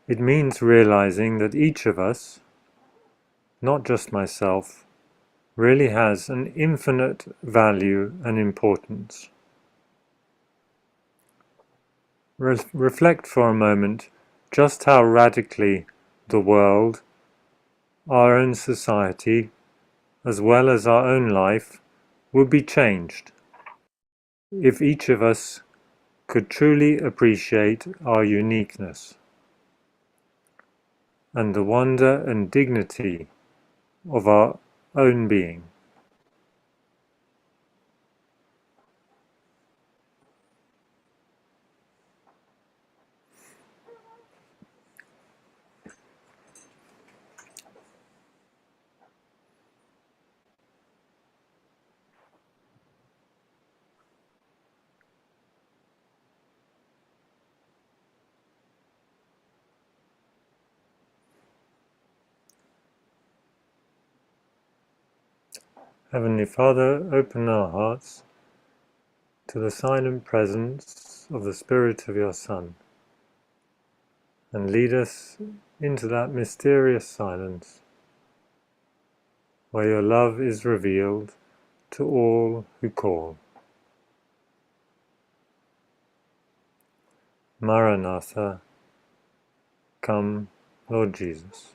It means realizing that each of us, not just myself, really has an infinite value and importance. Reflect for a moment just how radically the world, our own society, as well as our own life, would be changed if each of us could truly appreciate our uniqueness and the wonder and dignity of our own being. Heavenly Father, open our hearts to the silent presence of the Spirit of your Son, and lead us into that mysterious silence where your love is revealed to all who call. Maranatha, come, Lord Jesus.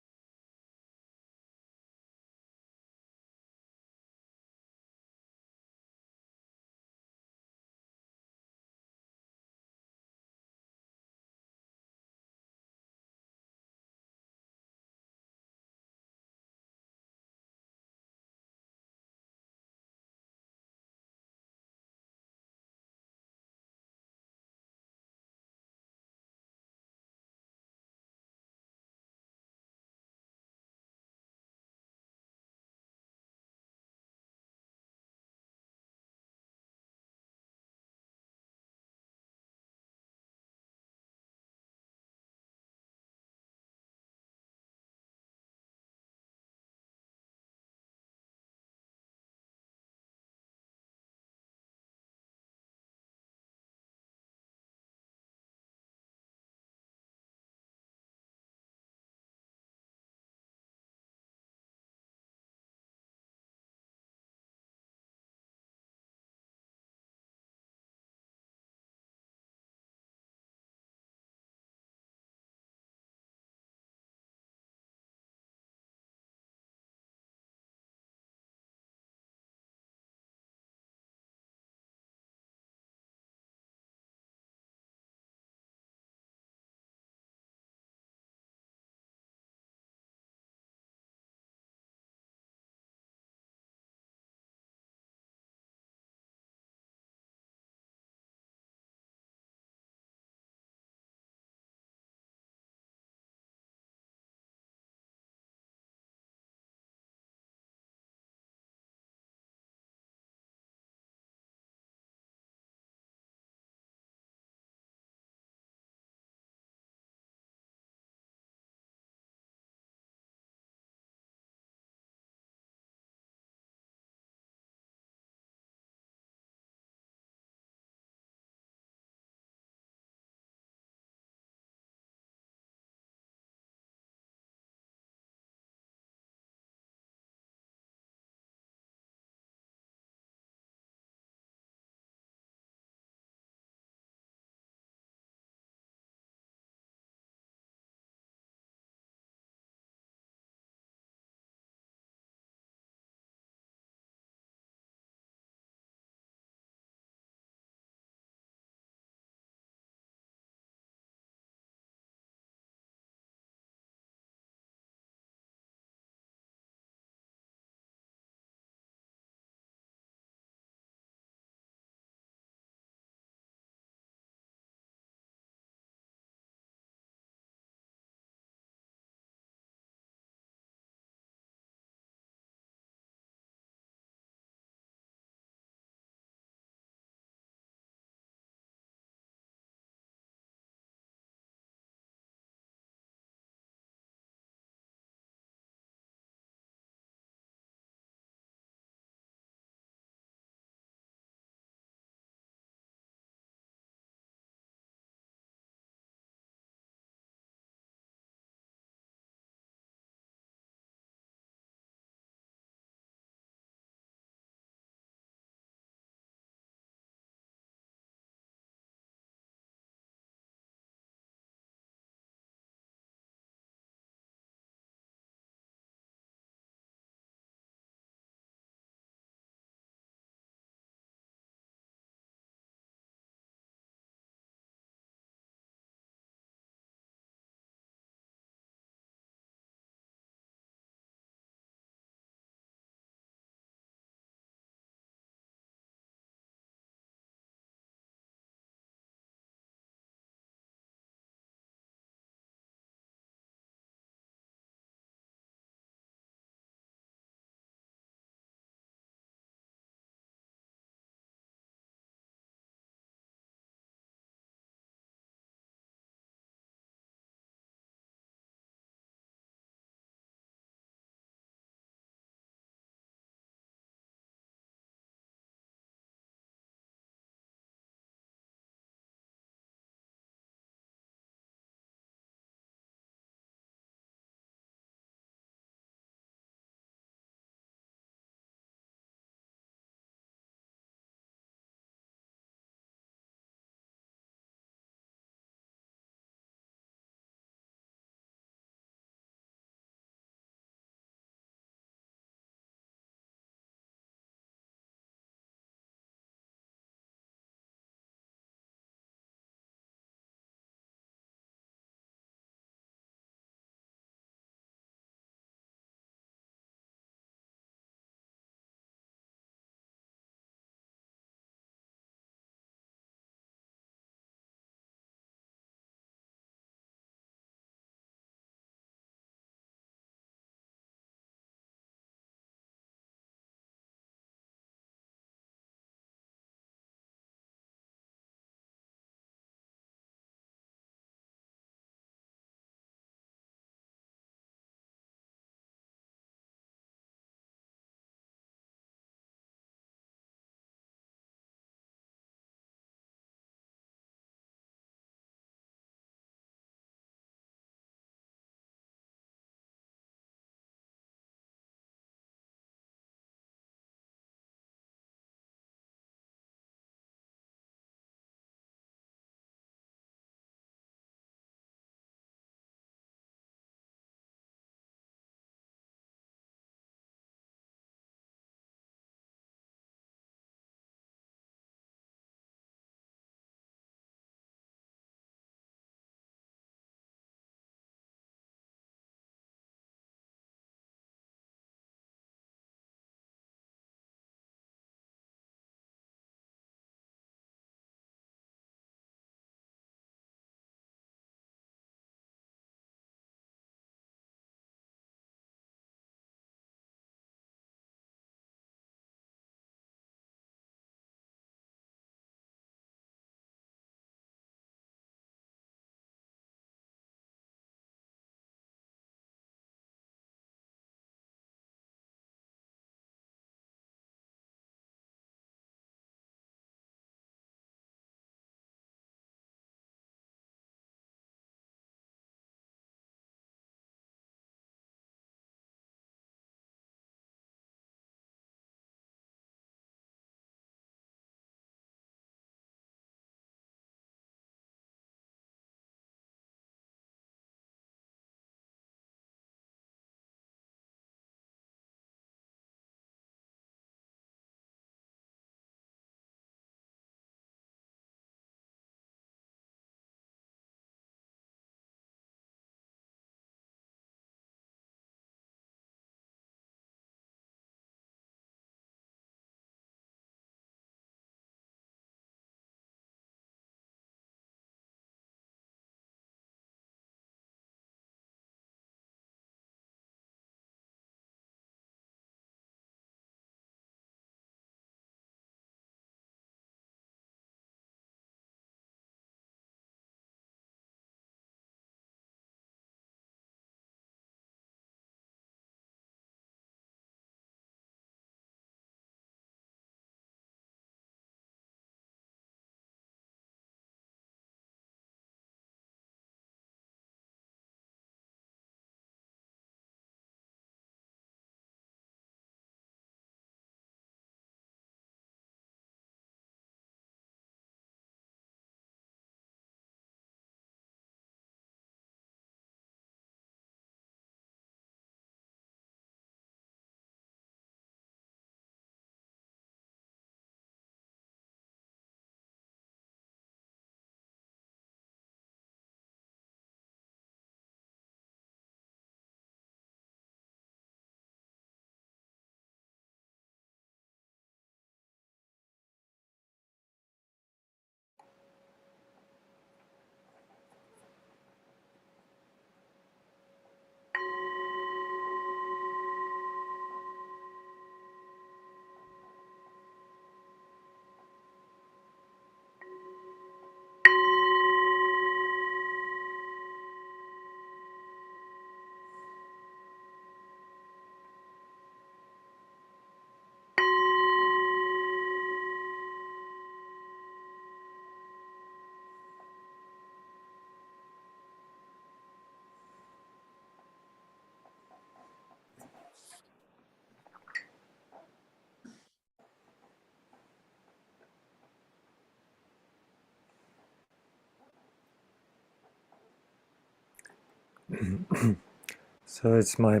So it's my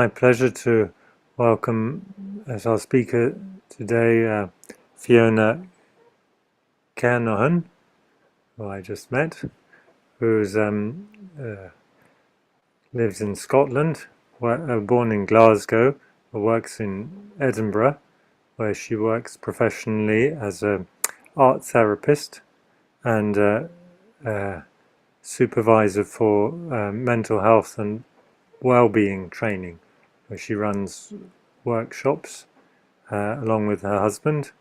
pleasure to welcome as our speaker today Fiona Kernohan, who I just met, who's lives in Scotland, born in Glasgow, works in Edinburgh, where she works professionally as a art therapist and supervisor for mental health and well-being training, where she runs workshops along with her husband,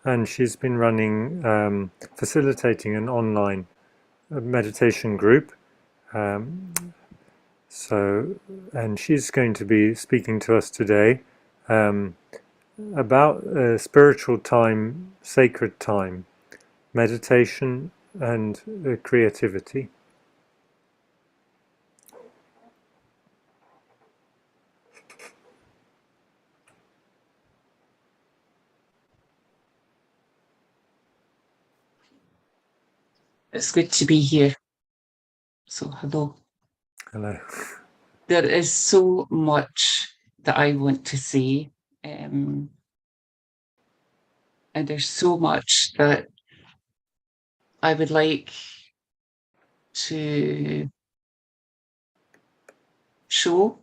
and she's been facilitating an online meditation group. Um, and she's going to be speaking to us today um, about spiritual time, sacred time, meditation, and creativity. It's good to be here. So, hello. Hello. There is so much that I want to say, and there's so much that I would like to show.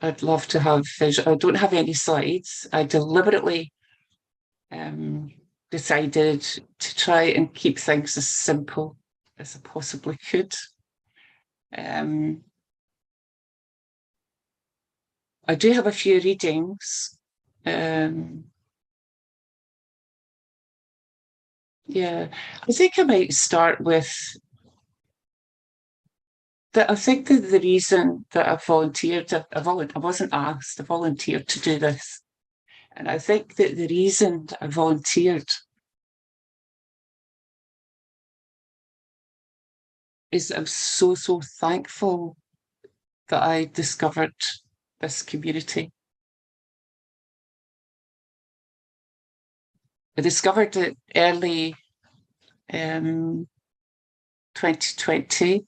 I'd love to have visual. I don't have any slides. I deliberately decided to try and keep things as simple as I possibly could. I do have a few readings. Yeah, I think I might start with that. I think that the reason that I volunteered, I wasn't asked, I volunteered to do this. And I think that the reason that I volunteered is I'm so, so thankful that I discovered this community. I discovered it early 2020.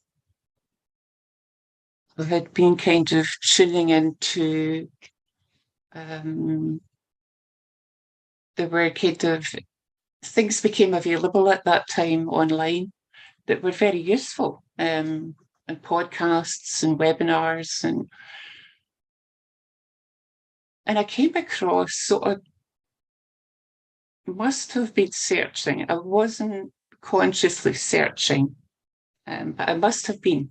I had been kind of tuning into, there were kind of things became available at that time online that were very useful, and podcasts and webinars, and I came across, so I must have been searching. I wasn't consciously searching, but I must have been.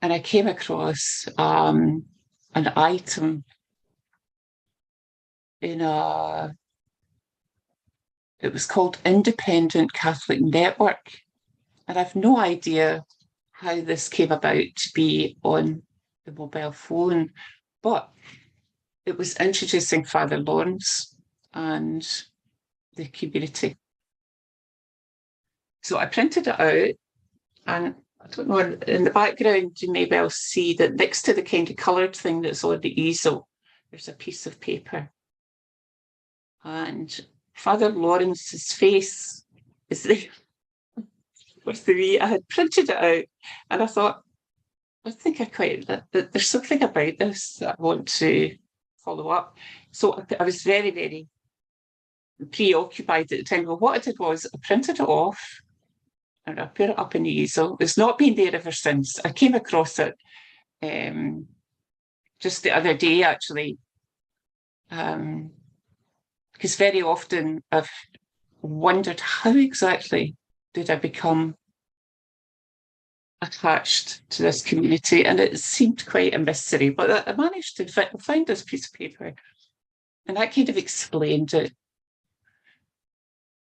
And I came across an item in it was called Independent Catholic Network. And I've no idea how this came about to be on the mobile phone, but it was introducing Father Lawrence and the community. So I printed it out, and I don't know, in the background, you may well see that next to the kind of coloured thing that's on the easel, there's a piece of paper. And Father Lawrence's face is there with the wee. I had printed it out, and I thought, I think there's something about this that I want to follow up. So I was very, very preoccupied at the time. Well, what I did was I printed it off and I put it up in the easel. It's not been there ever since. I came across it just the other day, actually, because very often I've wondered how exactly did I become attached to this community, and it seemed quite a mystery, but I managed to find this piece of paper, and that kind of explained it.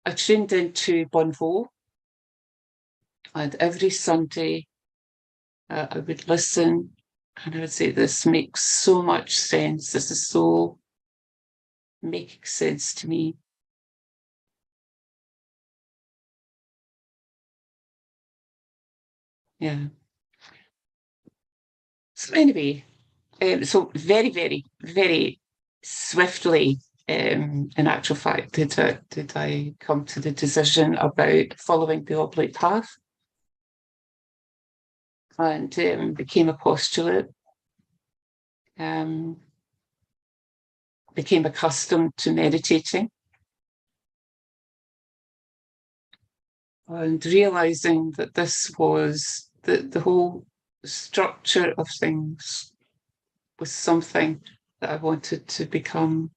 I tuned into Bonvo, and every Sunday I would listen, and I would say, this makes so much sense. This is so making sense to me. Yeah. So anyway, so very, very, very swiftly, in actual fact, did I come to the decision about following the oblate path, and became a postulate, became accustomed to meditating, and realizing that this was the whole structure of things was something that I wanted to become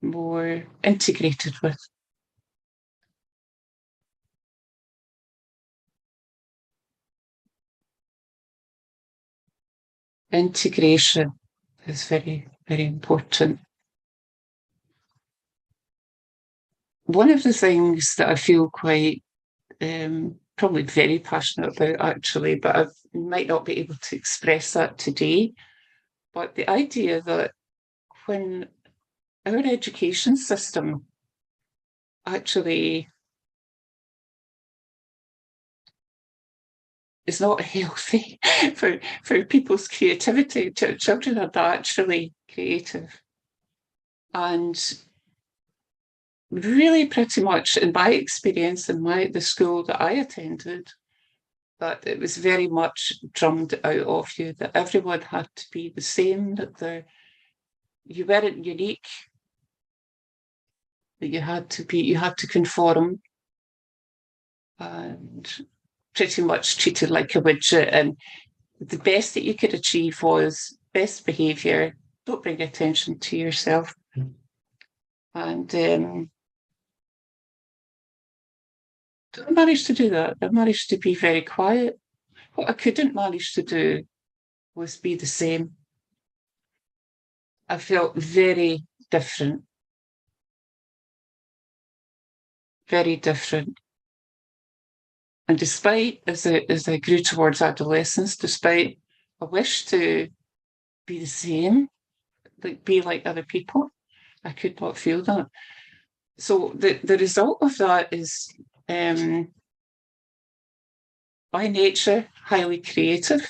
more integrated with. Integration is very, very important. One of the things that I feel quite, probably very passionate about actually, but I might not be able to express that today, but the idea that when our education system actually is not healthy for people's creativity. Children are naturally creative. And really pretty much in my experience in the school that I attended, that it was very much drummed out of you that everyone had to be the same, that you weren't unique, that you had to conform, and pretty much treated like a widget. And the best that you could achieve was best behaviour, don't bring attention to yourself. And I managed to do that. I managed to be very quiet. What I couldn't manage to do was be the same. I felt very different. Very different. And despite, as I grew towards adolescence, despite a wish to be the same, be like other people, I could not feel that. So the result of that is, by nature, highly creative,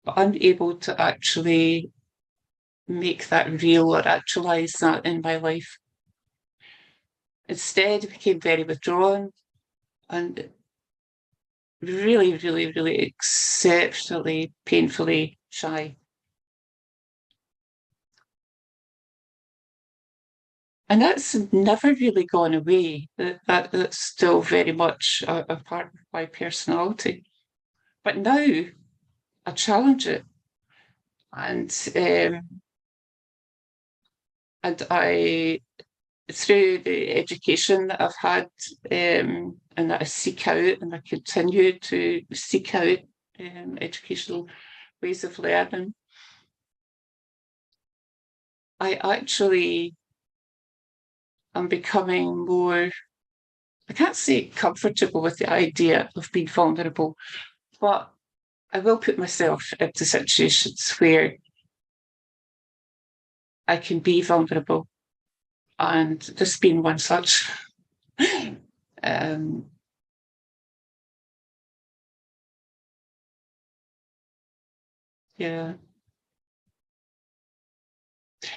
but unable to actually make that real or actualize that in my life. Instead, I became very withdrawn and really, really, really exceptionally, painfully shy. And that's never really gone away. That's still very much a part of my personality. But now I challenge it. And I, through the education that I've had, and that I seek out, and I continue to seek out educational ways of learning, I actually am becoming more, I can't say comfortable with the idea of being vulnerable, but I will put myself into situations where I can be vulnerable. And this being one such. Yeah.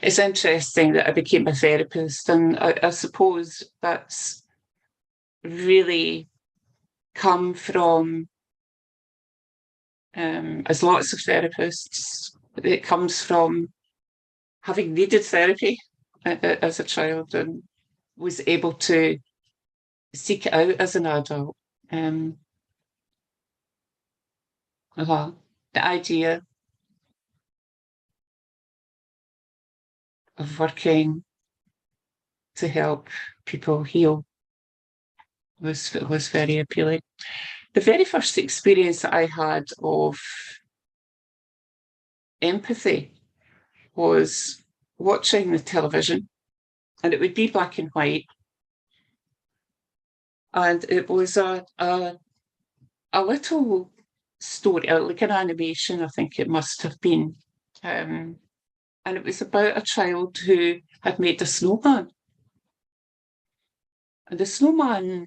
It's interesting that I became a therapist, and I suppose that's really come from, as lots of therapists, it comes from having needed therapy as a child and was able to seek it out as an adult. The idea of working to help people heal was very appealing. The very first experience that I had of empathy was watching the television, and it would be black and white, and it was a little story, like an animation, I think it must have been, and it was about a child who had made a snowman, and the snowman,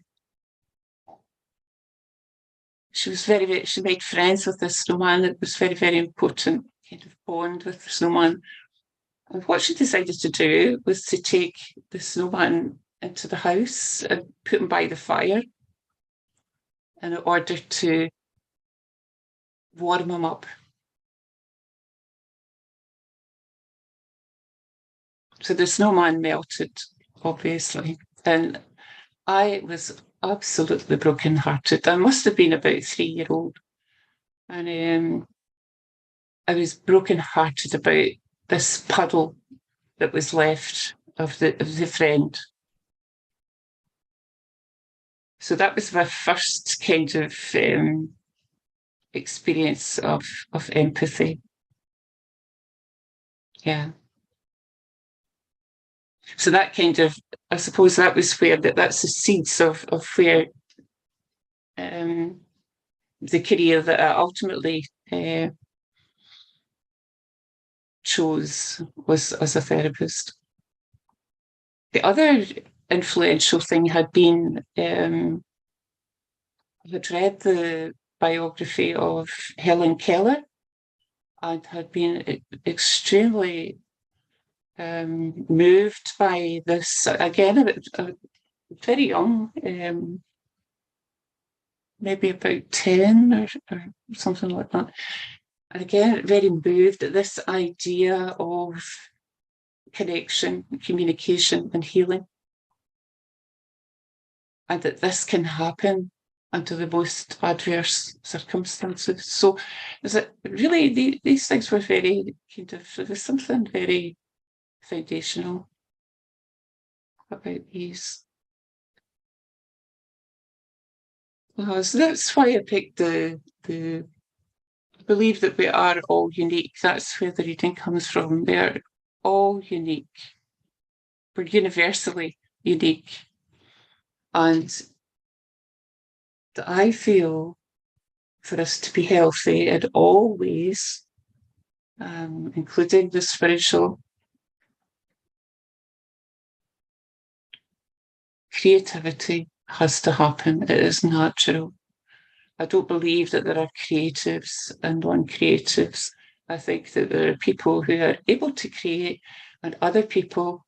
she made friends with this snowman. It was very, very important kind of bond with the snowman. And what she decided to do was to take the snowman into the house and put him by the fire in order to warm him up. So the snowman melted, obviously, and I was absolutely brokenhearted. I must have been about 3 years old, and I was brokenhearted about this puddle that was left of the friend. So that was my first kind of experience of empathy. Yeah. So that kind of, I suppose that was where that's the seeds of where the career that I ultimately chose was as a therapist. The other influential thing had been I had read the biography of Helen Keller and had been extremely moved by this. Again, very young, maybe about 10 or something like that. And again, very moved at this idea of connection, communication, and healing. And that this can happen under the most adverse circumstances. So is it really these things were very kind of, there was something very foundational about these. So that's why I picked the I believe that we are all unique. That's where the reading comes from. They're all unique. We're universally unique. And I feel for us to be healthy in all ways, including the spiritual, creativity has to happen. It is natural. I don't believe that there are creatives and non-creatives. I think that there are people who are able to create and other people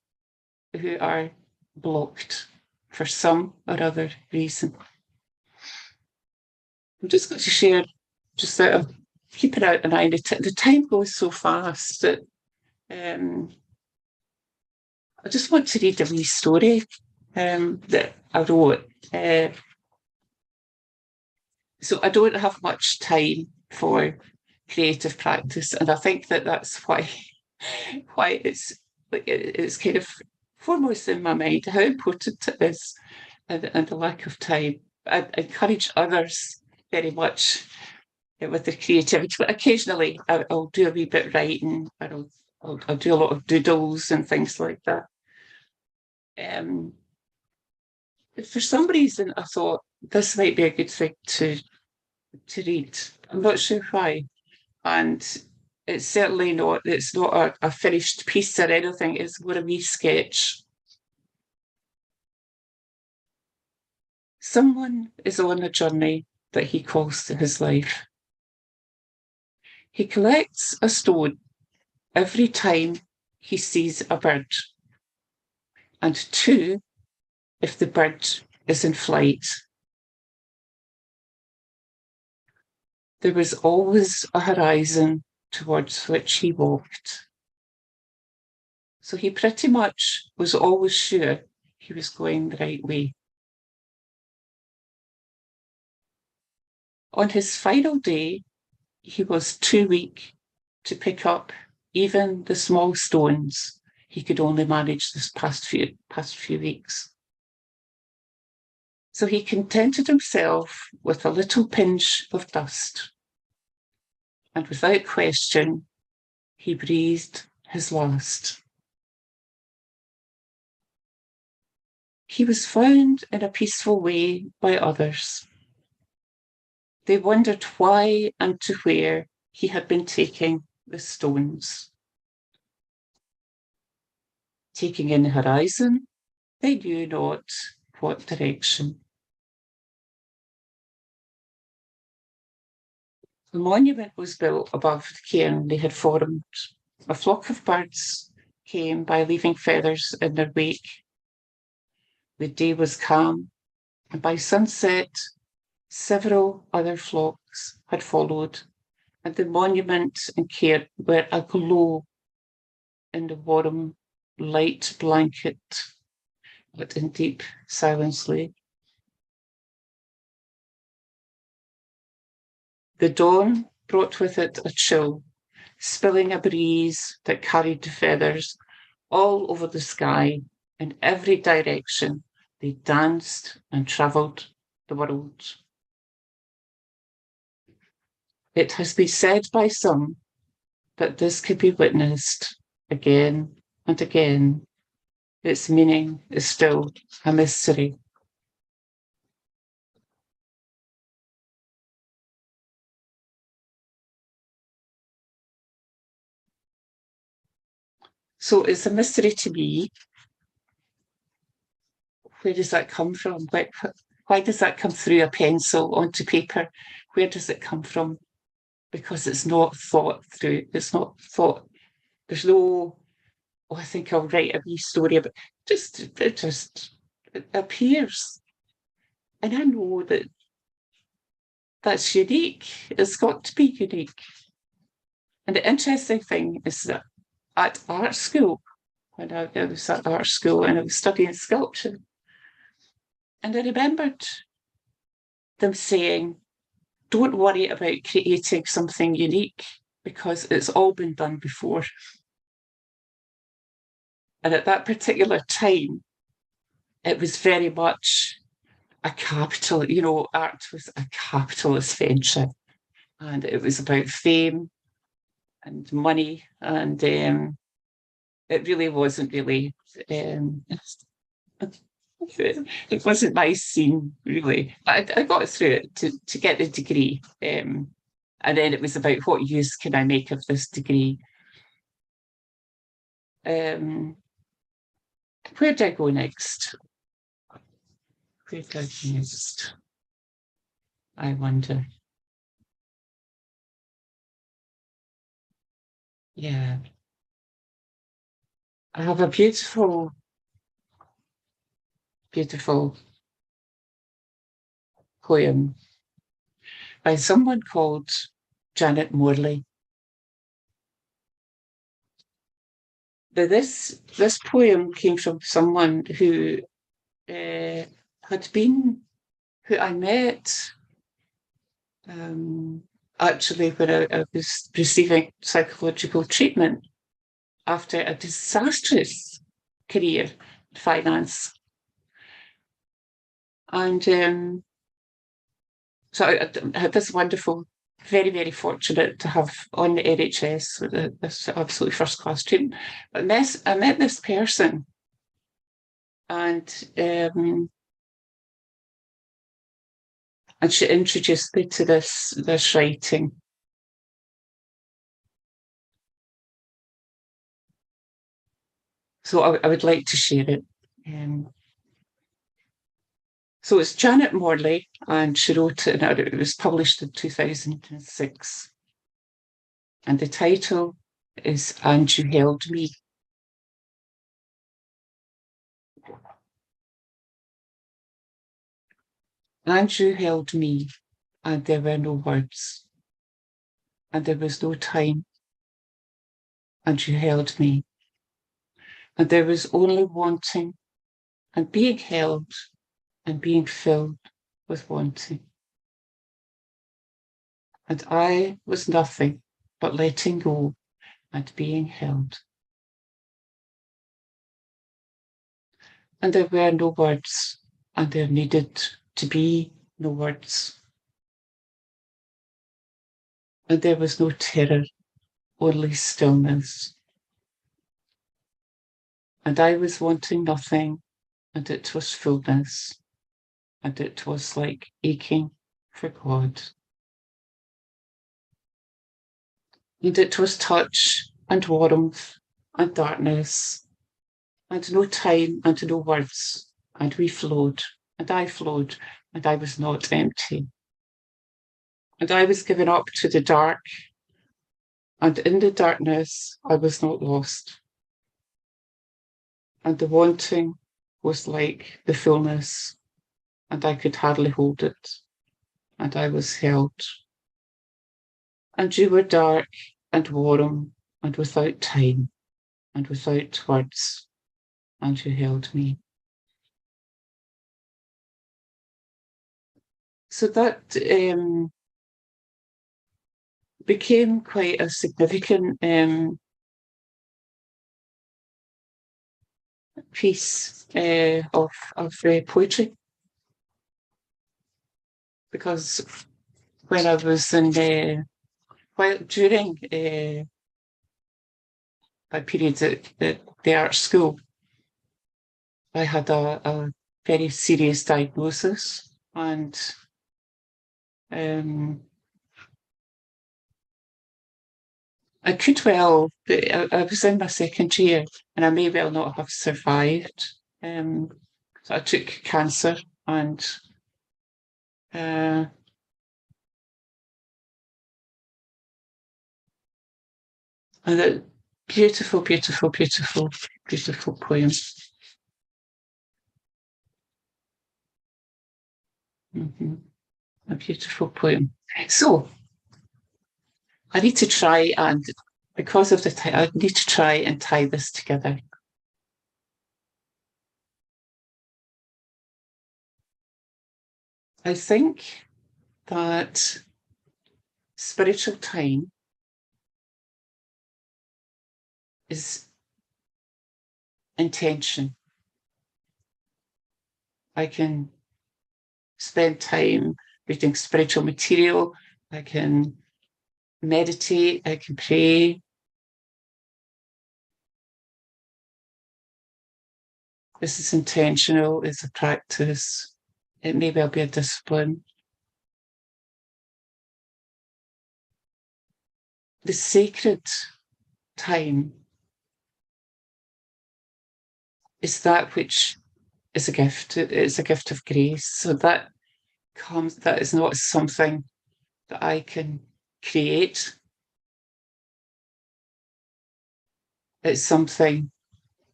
who are blocked for some or other reason. I'm just going to share, just out of keeping out an eye. The time goes so fast that I just want to read a wee story that I wrote. So I don't have much time for creative practice, and I think that that's why it's kind of foremost in my mind how important it is, and the lack of time. I encourage others very much with the creativity, but occasionally I'll do a wee bit writing, or I'll do a lot of doodles and things like that. For some reason, I thought this might be a good thing to read. I'm not sure why. And it's certainly not, it's not a finished piece or anything, it's more a wee sketch. Someone is on a journey that he calls his life. He collects a stone every time he sees a bird, and two if the bird is in flight. There was always a horizon towards which he walked. So he pretty much was always sure he was going the right way. On his final day, he was too weak to pick up even the small stones he could only manage this past few weeks. So he contented himself with a little pinch of dust, and without question, he breathed his last. He was found in a peaceful way by others. They wondered why and to where he had been taking the stones. Taking in the horizon, they knew not what direction. The monument was built above the cairn they had formed. A flock of birds came by leaving feathers in their wake. The day was calm, and by sunset, several other flocks had followed, and the monument and cairn were aglow in the warm light blanket that in deep silence lay. The dawn brought with it a chill, spilling a breeze that carried the feathers all over the sky in every direction. They danced and travelled the world. It has been said by some that this could be witnessed again and again. Its meaning is still a mystery. So it's a mystery to me. Where does that come from? Why does that come through a pencil onto paper? Where does it come from? Because it's not thought through. It's not thought. There's no, oh, I think I'll write a wee story about it appears. And I know that that's unique. It's got to be unique. And the interesting thing is that at art school, when I was at art school and I was studying sculpture, and I remembered them saying, don't worry about creating something unique because it's all been done before. And at that particular time, it was very much a capital, art was a capitalist venture. And it was about fame and money. And it really wasn't really, it wasn't my scene, really. I got through it to get the degree. And then it was about what use can I make of this degree. Where do I go next? Where do I go next? I wonder. Yeah. I have a beautiful, beautiful poem by someone called Janet Morley. This poem came from someone who who I met actually when I was receiving psychological treatment after a disastrous career in finance. And so I had this wonderful, very, very fortunate to have on the NHS with this absolutely first-class treatment. But I met this person, and she introduced me to this writing. So I would like to share it. So it's Janet Morley, and she wrote it, and it was published in 2006. And the title is And You Held Me. And you held me, and there were no words, and there was no time. And you held me, and there was only wanting, and being held, and being filled with wanting. And I was nothing but letting go and being held. And there were no words, and there needed to be no words. And there was no terror, only stillness. And I was wanting nothing, and it was fullness, and it was like aching for God. And it was touch and warmth and darkness, and no time and no words, and we flowed, and I flowed, and I was not empty. And I was given up to the dark, and in the darkness I was not lost. and the wanting was like the fullness, and I could hardly hold it, and I was held. And you were dark and warm and without time and without words, and you held me. So that became quite a significant piece of poetry, because when I was in during my periods at the art school, I had a very serious diagnosis, and I could well. I was in my second year, and I may well not have survived. So I took cancer, and uh, a beautiful, beautiful, beautiful, beautiful poem. A beautiful poem. So I need to try and, because of the time, I need to try and tie this together. I think that spiritual time is intention. I can spend time reading spiritual material. I can meditate. I can pray. This is intentional. It's a practice. It may well be a discipline. The sacred time is that which is a gift. It's a gift of grace. So that is not something that I can create. It's something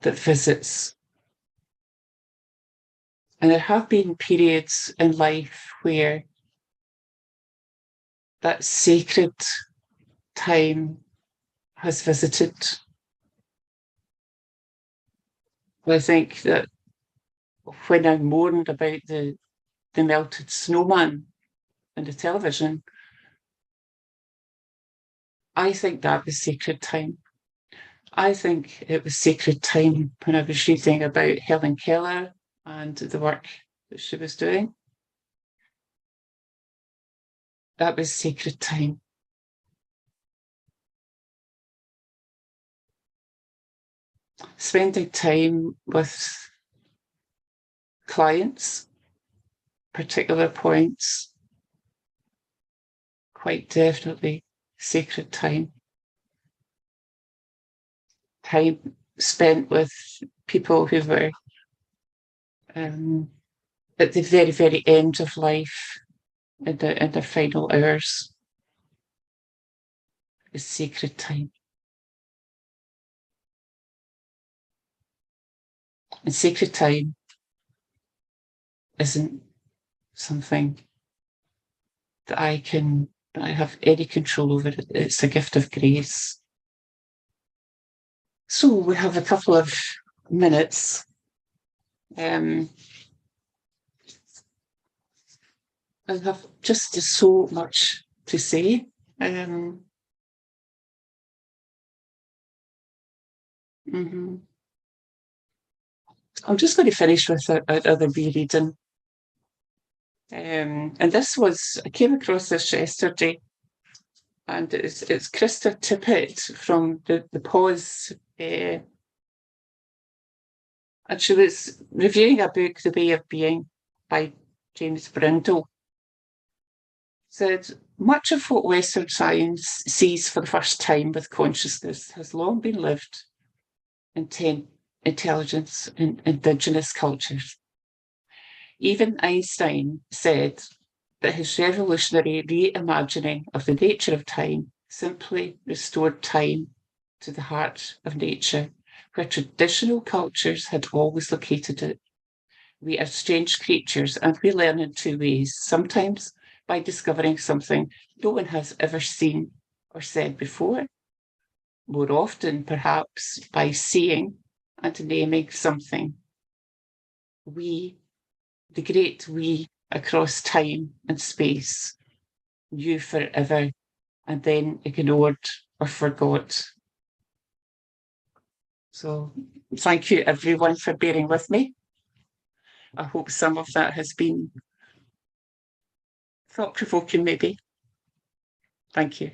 that visits. And there have been periods in life where that sacred time has visited. I think that when I mourned about the melted snowman in the television, I think that was sacred time. I think it was sacred time when I was reading about Helen Keller and the work that she was doing. That was sacred time. Spending time with clients, particular points, quite definitely sacred time. Time spent with people who were at the very, very end of life, in their final hours, is sacred time. And sacred time isn't something that I have any control over. It's a gift of grace. So we have a couple of minutes. I have just so much to say. I'm just going to finish with another wee reading. And this was, I came across this yesterday, and it's Krista Tippett from the Pause. And she was reviewing a book, The Way of Being, by James Brindle. Said, much of what Western science sees for the first time with consciousness has long been lived in intelligence in indigenous cultures. Even Einstein said that his revolutionary reimagining of the nature of time simply restored time to the heart of nature, where traditional cultures had always located it. We are strange creatures, and we learn in two ways. Sometimes by discovering something no one has ever seen or said before. More often, perhaps, by seeing and naming something. We, the great we, across time and space, knew forever and then ignored or forgot. So thank you everyone for bearing with me. I hope some of that has been thought-provoking maybe. Thank you.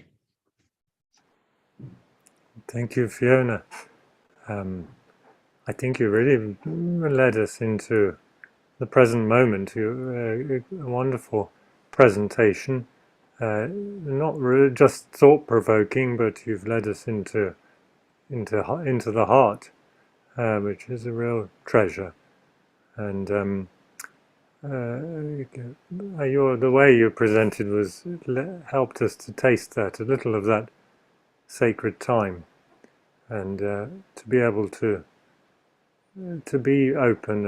Thank you, Fiona. I think you really led us into the present moment. A wonderful presentation. Not really just thought-provoking, but you've led us into the heart, which is a real treasure. And the way you presented helped us to taste that, a little of that sacred time, and to be able to be open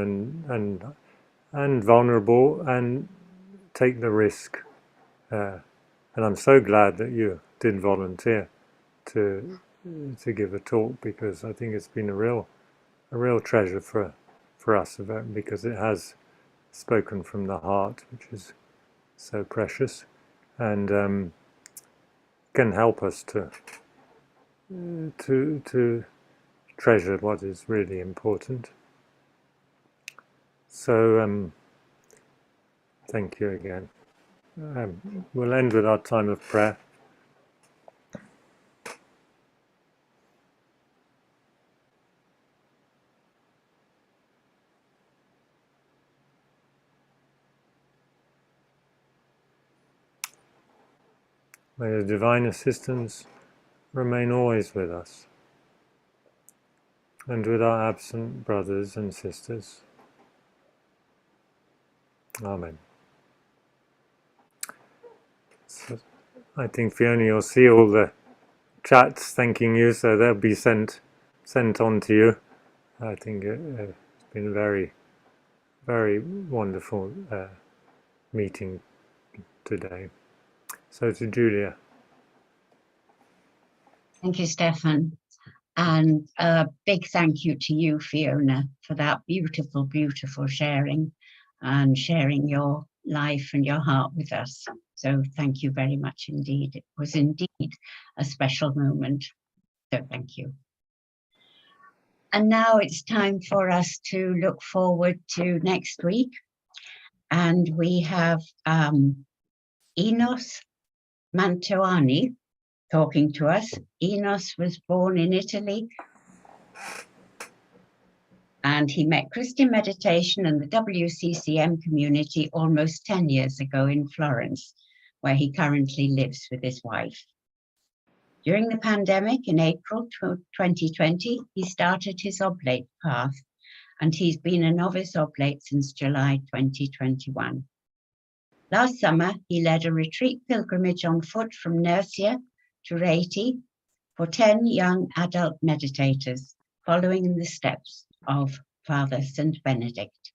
and vulnerable and take the risk. And I'm so glad that you did volunteer to give a talk, because I think it's been a real treasure for us, because it has spoken from the heart, which is so precious, and can help us to treasure what is really important. So thank you again. We'll end with our time of prayer. May the divine assistance remain always with us, and with our absent brothers and sisters. Amen. So I think, Fiona, you'll see all the chats thanking you, so they'll be sent on to you. I think it's been a very, very wonderful meeting today. So to Julia. Thank you, Stefan. And a big thank you to you, Fiona, for that beautiful, beautiful sharing and sharing your life and your heart with us. So thank you very much indeed. It was indeed a special moment. So thank you. And now it's time for us to look forward to next week. And we have Enos Mantovani talking to us. Enos was born in Italy, and he met Christian meditation and the WCCM community almost 10 years ago in Florence, where he currently lives with his wife. During the pandemic in April 2020, he started his oblate path, and he's been a novice oblate since July 2021. Last summer, he led a retreat pilgrimage on foot from Nursia to Rieti for 10 young adult meditators, following in the steps of Father St. Benedict.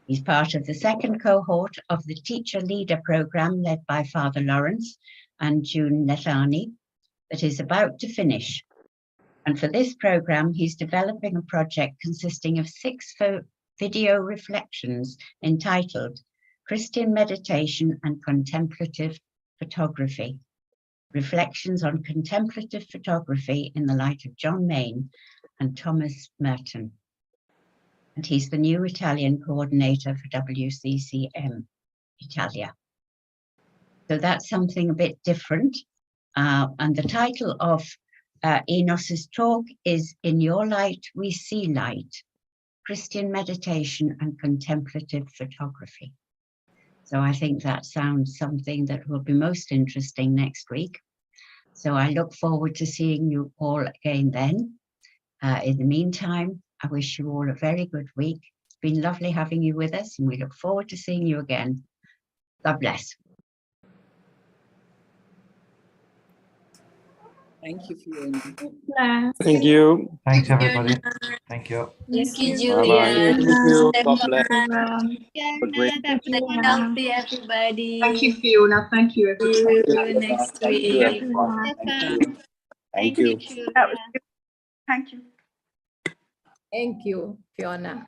He's part of the second cohort of the Teacher Leader program led by Father Lawrence and June Nethani that is about to finish. And for this program, he's developing a project consisting of 6 video reflections entitled Christian Meditation and Contemplative Photography. Reflections on contemplative photography in the light of John Main and Thomas Merton. And he's the new Italian coordinator for WCCM Italia. So that's something a bit different. And the title of Enos's talk is In Your Light We See Light, Christian Meditation and Contemplative Photography. So I think that sounds something that will be most interesting next week. So I look forward to seeing you all again then. In the meantime, I wish you all a very good week. It's been lovely having you with us, and we look forward to seeing you again. God bless. Thank you, Fiona. Thank you. Thanks, everybody. Thank you. Thank you, Bye-bye. Julia. Thank you. God bless. Stefan. Have a great Stay healthy, everybody. Thank you, Fiona. Thank you, See everybody. you next Thank you, week. everyone. Thank you. Thank you. That was good. Thank you. Thank you, Fiona.